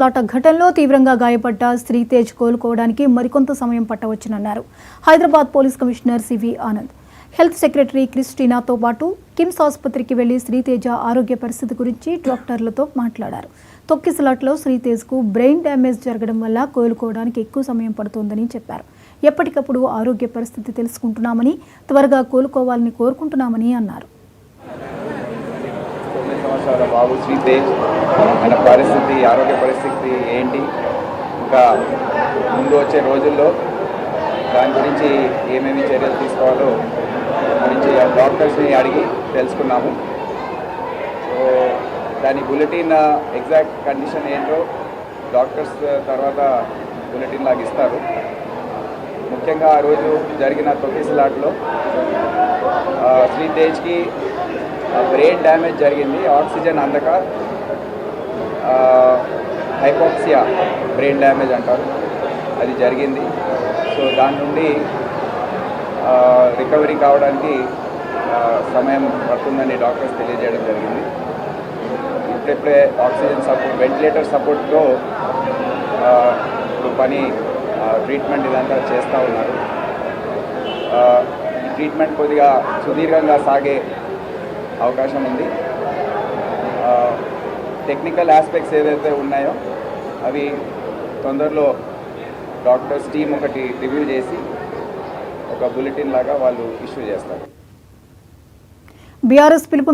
లాట ఘటనలో తీవ్రంగా గాయపడ్డ శ్రీతేజ్ కోలుకోవడానికి మరికొంత సమయం పట్టవచ్చునన్నారు Hyderabad police commissioner CV Anand. Health secretary క్రిస్టినాతో పాటు కిమ్స్ ఆసుపత్రికి వెళ్లి శ్రీతేజ ఆరోగ్య పరిస్థితి గురించి డాక్టర్లతో మాట్లాడారు. తొక్కిసలాట్లో శ్రీతేజ్కు బ్రెయిన్ డ్యామేజ్ జరగడం వల్ల కోలుకోవడానికి ఎక్కువ సమయం పడుతోందని చెప్పారు. ఎప్పటికప్పుడు ఆరోగ్య పరిస్థితి తెలుసుకుంటున్నామని, త్వరగా కోలుకోవాలని కోరుకుంటున్నామని అన్నారు. బాబు శ్రీతేజ్ ఆయన పరిస్థితి, ఆరోగ్య పరిస్థితి ఏంటి, ఇంకా ముందు వచ్చే రోజుల్లో దాని గురించి ఏమేమి చర్యలు తీసుకోవాలో గురించి డాక్టర్స్ని అడిగి తెలుసుకున్నాము. సో దాని బులెటిన్ ఎగ్జాక్ట్ కండిషన్ ఏంటో డాక్టర్స్ తర్వాత బులెటిన్ లాగా ఇస్తారు. ముఖ్యంగా ఆ రోజు జరిగిన తొక్కిసలాట్లో శ్రీతేజ్కి బ్రెయిన్ డ్యామేజ్ జరిగింది. ఆక్సిజన్ అందక హైపోక్సియా బ్రెయిన్ డ్యామేజ్ అంటారు, అది జరిగింది. సో దాని నుండి రికవరీ కావడానికి సమయం పడుతుందని డాక్టర్స్ తెలియజేయడం జరిగింది. ఇప్పుడే ఆక్సిజన్ సపోర్ట్, వెంటిలేటర్ సపోర్ట్తో ఇప్పుడు పని ట్రీట్మెంట్ ఇదంతా చేస్తూ ఉన్నారు. ఈ ట్రీట్మెంట్ కొద్దిగా సుదీర్ఘంగా సాగే అవకాశం ఉంది. టెక్నికల్ ఆస్పెక్ట్స్ ఏదైతే ఉన్నాయో అవి తొందరలో డాక్టర్స్ టీమ్ ఒకటి రివ్యూ చేసి ఒక బులెటిన్ లాగా వాళ్ళు ఇష్యూ చేస్తారు. బీఆర్ఎస్ పిలుపు